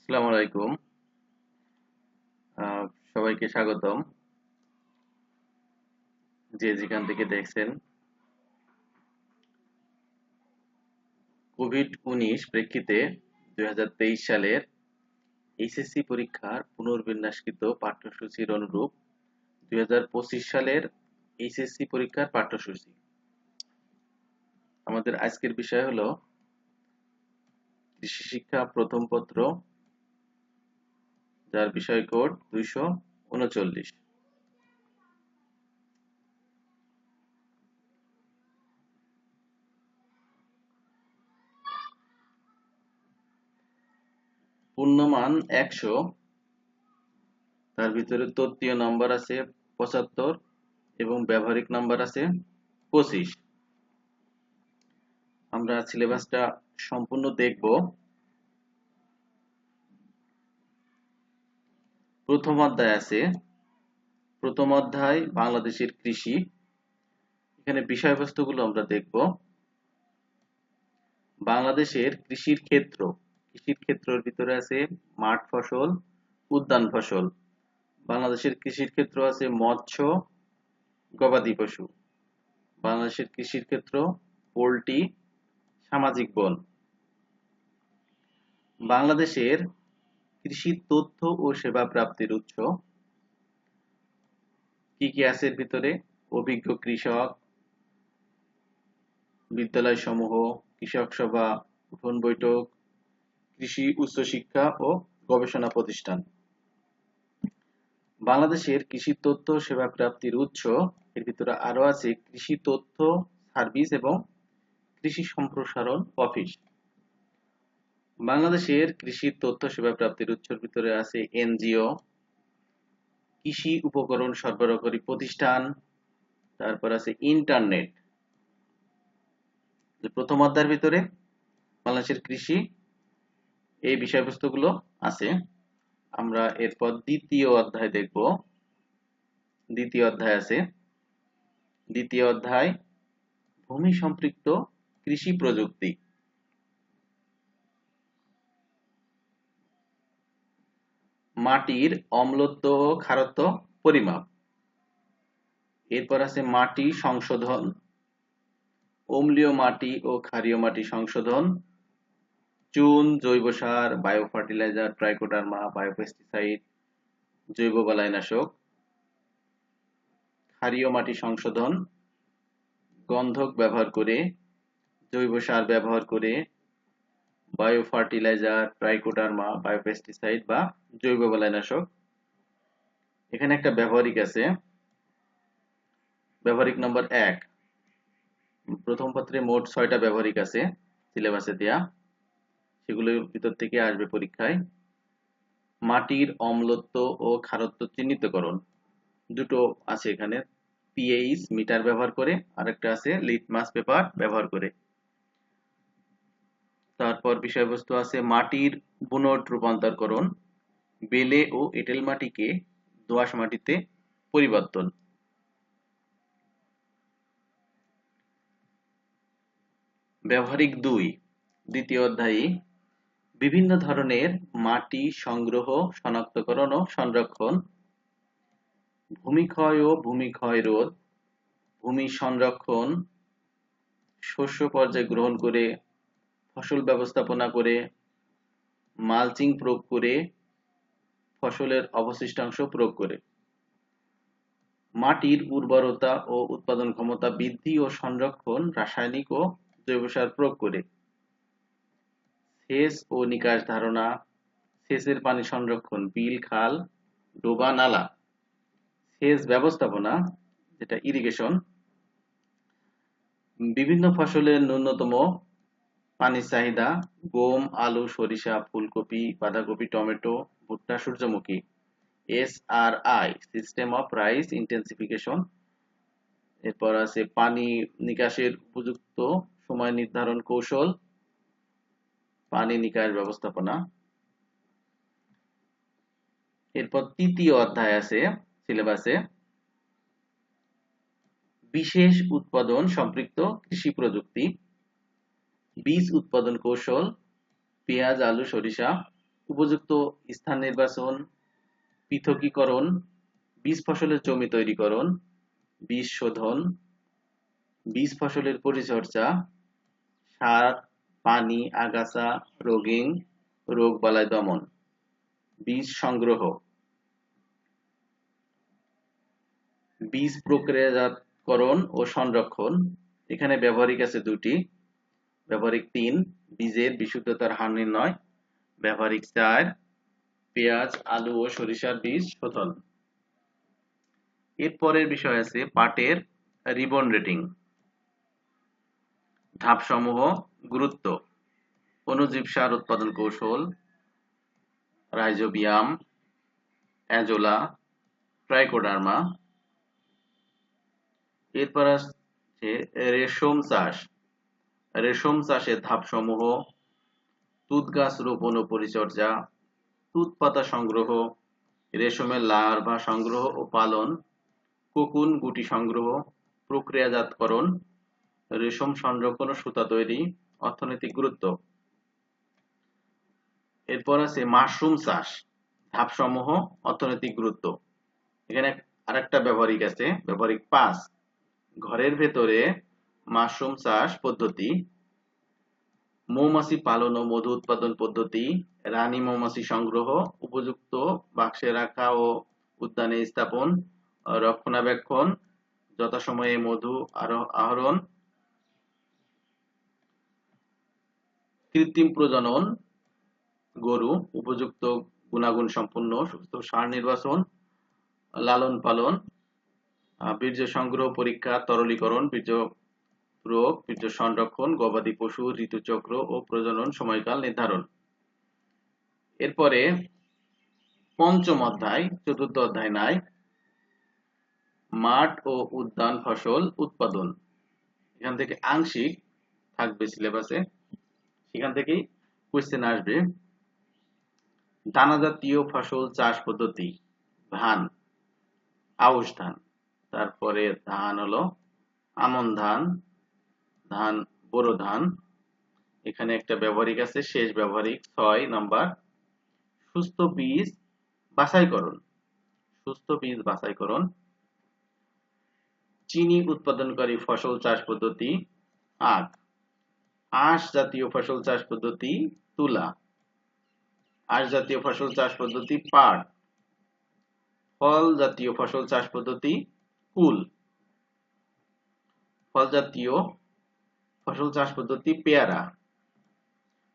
আসসালামু আলাইকুম। সবাইকে স্বাগতম, যে যেখান থেকে দেখছেন। কোভিড-19 প্রেক্ষিতে 2023 সালের এইচএসসি পরীক্ষার পুনর্বিন্যাসকৃত পাঠ্যসূচির অনুরূপ 2025 সালের এইচএসসি পরীক্ষার পাঠ্যসূচি। আমাদের আজকের বিষয় হলো কৃষি শিক্ষা প্রথম পত্র, যার বিষয় কোড 239। পূর্ণমান 100, তার ভিতরে তত্ত্বীয় নাম্বার আছে 75 এবং ব্যবহারিক নাম্বার আছে 25। আমরা সিলেবাসটা সম্পূর্ণ দেখব। প্রথম অধ্যায় আছে, প্রথম অধ্যায় বাংলাদেশের কৃষি। এখানে বিষয়বস্তুগুলো আমরা দেখব। বাংলাদেশের কৃষির ক্ষেত্র, কৃষির ক্ষেত্রের ভিতরে আছে মাঠ ফসল, উদ্যান ফসল। বাংলাদেশের কৃষির ক্ষেত্র আছে মৎস্য, গবাদি পশু। বাংলাদেশের কৃষির ক্ষেত্র পোল্ট্রি, সামাজিক বন। বাংলাদেশের কৃষি তথ্য ও সেবা প্রাপ্তির উৎস কি কি আছে এর ভিতরে? অভিজ্ঞ কৃষক, বিদ্যালয় সমূহ, কৃষক সভা, উঠোন বৈঠক, কৃষি উচ্চশিক্ষা ও গবেষণা প্রতিষ্ঠান। বাংলাদেশের কৃষি তথ্য সেবা প্রাপ্তির উৎস এর ভিতরে আরো আছে কৃষি তথ্য সার্ভিস এবং কৃষি সম্প্রসারণ অফিস। বাংলাদেশের কৃষি তথ্য সেবা প্রাপ্তির উৎসের ভিতরে আছে এনজিও, কৃষি উপকরণ সরবরাহকারী প্রতিষ্ঠান, তারপর আছে ইন্টারনেট। প্রথম অধ্যায়ের ভিতরে বাংলাদেশের কৃষি এই বিষয়বস্তুগুলো আছে। আমরা এরপর দ্বিতীয় অধ্যায় দেখব। দ্বিতীয় অধ্যায় আছে, দ্বিতীয় অধ্যায় ভূমি সম্পৃক্ত কৃষি প্রযুক্তি। মাটির অম্লত্ব ও খারত্ব পরিমাপ। এরপর আছে মাটি সংশোধন, অম্লীয় মাটি ও ক্ষারীয় মাটি সংশোধন, চুন, জৈব সার, বায়ো ফার্টিলাইজার, ট্রাইকোডার্মা, বায়োপেস্টিসাইড, জৈব বালাইনাশক। ক্ষারীয় মাটি সংশোধন, গন্ধক ব্যবহার করে, জৈব সার ব্যবহার করে, বায়ো ফার্টিলাইজার, ট্রাইকোডার্মা, বায়োপেস্টিসাইড বা জৈব বালাইনাশক। এখানে একটা ব্যবহারিক আছে, ব্যবহারিক নম্বর 1। প্রথম পত্রে মোট 6টা ব্যবহারিক আছে সিলেবাসে দেয়া, সেগুলোর ভিতর থেকে আসবে পরীক্ষায়। মাটির অম্লত্ব ও খারত্ব চিহ্নিতকরণ দুটো আছে এখানে, পিএইচ মিটার ব্যবহার করে, আরেকটা আছে লিটমাস পেপার ব্যবহার করে। তারপর বিষয়বস্তু আছে মাটির বুনট রূপান্তরকরণ, বেলে ও এঁটেল মাটিকে দোআঁশ মাটিতে পরিবর্তন। ব্যবহারিক 2, দ্বিতীয় অধ্যায়ে বিভিন্ন ধরনের মাটি সংগ্রহ, শনাক্তকরণ ও সংরক্ষণ, ভূমিক্ষয় ও ভূমিক্ষয় রোধ, ভূমি সংরক্ষণ, শস্য পর্যায় গ্রহণ করে, ফসল ব্যবস্থাপনা করে, মালচিং প্রয়োগ করে, ফসলের অবশিষ্টাংশ প্রয়োগ করে, মাটির উর্বরতা ও উৎপাদন ক্ষমতা বৃদ্ধি ও সংরক্ষণ রাসায়নিক ও জৈব সার প্রয়োগ করে, সেচ ও নিকাশ ধারণা, সেচের পানি সংরক্ষণ, বিল, খাল, ডোবা, নালা, সেচ ব্যবস্থাপনা যেটা ইরিগেশন, বিভিন্ন ফসলের ন্যূনতম পানির চাহিদা, গম, আলু, সরিষা, ফুলকপি, বাঁধাকপি, টমেটো, ভুট্টা, সূর্যমুখী, এসআরআই সিস্টেম অফ রাইস ইন্টেন্সিফিকেশন। এরপর আছে পানি নিকাশের উপযুক্ত সময় নির্ধারণ কৌশল, পানি নিকাশ ব্যবস্থাপনা। এরপর তৃতীয় অধ্যায় আছে সিলেবাসে, বিশেষ উৎপাদন সম্পৃক্ত কৃষি প্রযুক্তি, বীজ উৎপাদন কৌশল, পেঁয়াজ, আলু, সরিষা, উপযুক্ত স্থান নির্বাচন, পৃথকীকরণ, বীজ ফসলের জমি তৈরিকরণ, বীজ শোধন, বীজ ফসলের পরিচর্যা, সার, পানি, আগাছা, রোগবালাই দমন, বীজ সংগ্রহ, বীজ প্রক্রিয়াজাতকরণ ও সংরক্ষণ। এখানে ব্যবহারিক আছে দুটি। ব্যবহারিক 3 বীজের বিশুদ্ধতার হার নির্ণয়। ব্যবহারিক 4 পেঁয়াজ, আলু ও সরিষার বীজ শোধন। এরপরের বিষয় আছে পাটের রিবন রেটিং। ধাপসমূহ, গুরুত্ব, অণুজীব সার উৎপাদন কৌশল, রাইজোবিয়াম, অ্যাজোলা, ট্রাইকোডার্মা। এরপর আছে রেশম চাষ। রেশম চাষের ধাপসমূহ, তুঁত গাছ রোপণ ও পরিচর্যা, তুঁত পাতা সংগ্রহ, রেশমের লার্ভা সংগ্রহ ও পালন, কোকুন গুটি সংগ্রহ, প্রক্রিয়াজাতকরণ, রেশম সংরক্ষণ ও সুতা তৈরি, অর্থনৈতিক গুরুত্ব। এরপর আছে মাশরুম চাষ। ধাপসমূহ, অর্থনৈতিক গুরুত্ব। এখানে আরেকটা ব্যবহারিক আছে, ব্যবহারিক 5 ঘরের ভেতরে মাশরুম চাষ পদ্ধতি, মৌমাছি পালন ও মধু উৎপাদন পদ্ধতি, রানী মৌমাছি সংগ্রহ, উপযুক্ত বাক্সে রাখা ও উদ্যানে স্থাপন, রক্ষণাবেক্ষণ, যথাসময়ে মধু আহরণ, কৃত্রিম প্রজনন, গরু, উপযুক্ত গুণাগুণ সম্পন্ন সুস্থ ষাঁড় নির্বাচন, লালন পালন, বীর্য সংগ্রহ পরীক্ষা, তরলীকরণ, বীর্য রোগ, বীর্য সংরক্ষণ, গবাদি পশু, ঋতুচক্র ও প্রজনন সময়কাল নির্ধারণ। এরপরে পঞ্চম অধ্যায়, চতুর্থ অধ্যায় নাই, মাঠ ও উদ্যান ফসল উৎপাদন। এখান থেকে আংশিক থাকবে সিলেবাসে, সেখান থেকেই কোয়েশ্চেন আসবে। দানাজাতীয় ফসল চাষ পদ্ধতি, ধান, আউশ ধান, তারপরে ধান হলো আমন ধান, ধান বোরো ধান। এখানে একটা ব্যবহারিক আছে, শেষ ব্যবহারিক 6 নাম্বার, সুস্থ বীজ বাছাইকরণ। সুস্থ বীজ বাছাইকরণ, চিনি উৎপাদনকারী ফসল চাষ পদ্ধতি, আখ, আঁশ জাতীয় ফসল চাষ পদ্ধতি, তুলা, আঁশ জাতীয় ফসল চাষ পদ্ধতি, পাট, ফল জাতীয় ফসল চাষ পদ্ধতি, কুল, ফল জাতীয় ফসল চাষ পদ্ধতি, পেয়ারা,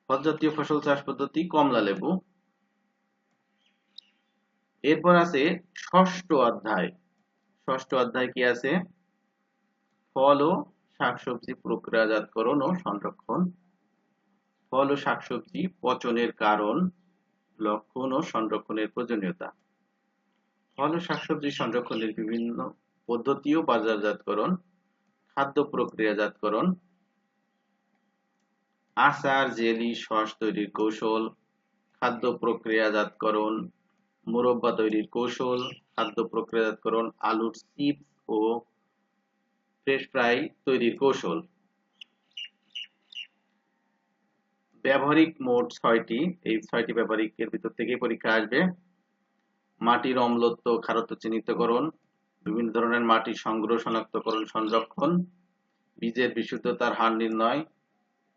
ফল জাতীয় ফসল চাষ পদ্ধতি, কমলা লেবু। এরপর আছে ষষ্ঠ অধ্যায়। ষষ্ঠ অধ্যায় কি আছে? ফল ও শাকসবজি প্রক্রিয়াজাতকরণ ও সংরক্ষণ। ফল ও শাকসবজি পচনের কারণ, লক্ষণ ও সংরক্ষণের প্রয়োজনীয়তা। ফল ও শাকসবজি সংরক্ষণের বিভিন্ন পদ্ধতি ও বাজারজাতকরণ, খাদ্য প্রক্রিয়াজাতকরণ, আচার, জেলি, সস তৈরির কৌশল, খাদ্য প্রক্রিয়াজাতকরণ, মুরব্বা তৈরির কৌশল, খাদ্য প্রক্রিয়াজাতকরণ, আলুর চিপস ও ফ্রেশ ফ্রাই তৈরির কৌশল। ব্যবহারিক মোট 6টি, এই 6টি ব্যবহারিকের ভিতর থেকে পরীক্ষা আসবে। মাটির অম্লত্ব, খারত্ব চিহ্নিতকরণ, বিভিন্ন ধরনের মাটি সংগ্রহ, শনাক্তকরণ, সংরক্ষণ, বীজের বিশুদ্ধতার হার নির্ণয়,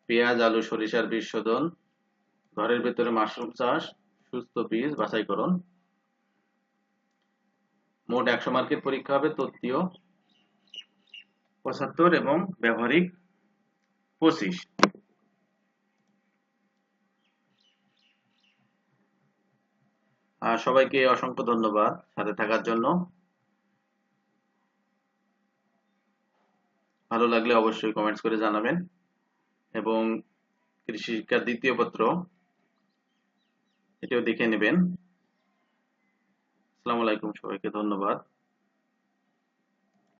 পেঁয়াজ, আলু, সরিষার বীজ শোধন, ঘরের ভেতরে মাশরুম চাষ, সুস্থ বীজ বাছাইকরণ। মোট 100 মার্কের পরীক্ষা হবে, তত্ত্বীয় 75 এবং ব্যবহারিক 25। সবাইকে অসংখ্য ধন্যবাদ সাথে থাকার জন্য। ভালো লাগলে অবশ্যই কমেন্টস করে জানাবেন এবং কৃষি শিক্ষার দ্বিতীয় পত্র এটাও দেখে নেবেন। আসসালামু আলাইকুম, সবাইকে ধন্যবাদ।